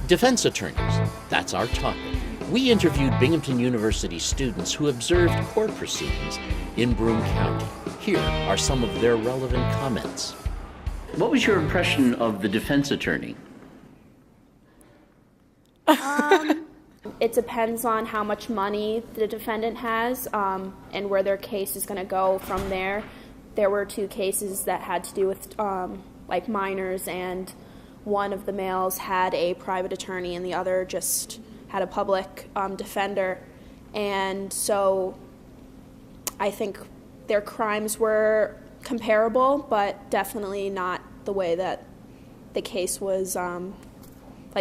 Defense attorneys, that's our topic. We interviewed Binghamton University students who observed court proceedings in Broome County. Here are some of their relevant comments. What was your impression of the defense attorney? It depends on how much money the defendant has and where their case is going to go from there. There were 2 cases that had to do with like minors, and one of the males had a private attorney and the other just had a public defender. And so I think their crimes were comparable, but definitely not the way that the case was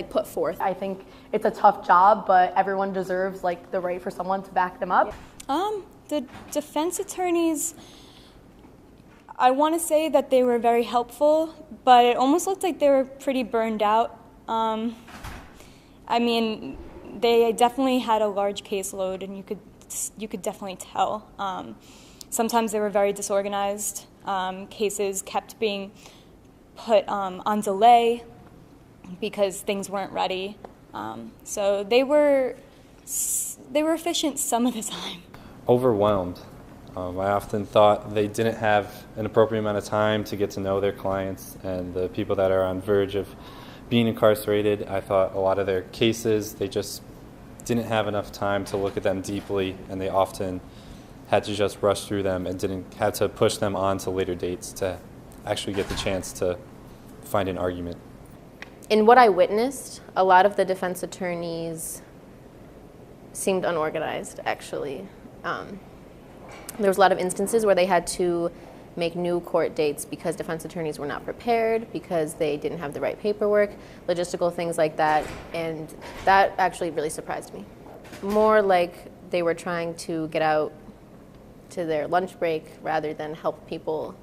put forth. I think it's a tough job, but everyone deserves the right for someone to back them up. The defense attorneys, I want to say that they were very helpful, but it almost looked like they were pretty burned out. I mean, they definitely had a large caseload, and you could definitely tell. Sometimes they were very disorganized. Cases kept being put on delay because things weren't ready. So they were efficient some of the time. Overwhelmed. I often thought they didn't have an appropriate amount of time to get to know their clients and the people that are on verge of being incarcerated. I thought a lot of their cases, they just didn't have enough time to look at them deeply, and they often had to just rush through them and had to push them on to later dates to actually get the chance to find an argument. In what I witnessed, a lot of the defense attorneys seemed unorganized, actually. There was a lot of instances where they had to make new court dates because defense attorneys were not prepared, because they didn't have the right paperwork, logistical things like that, and that actually really surprised me. More like they were trying to get out to their lunch break rather than help people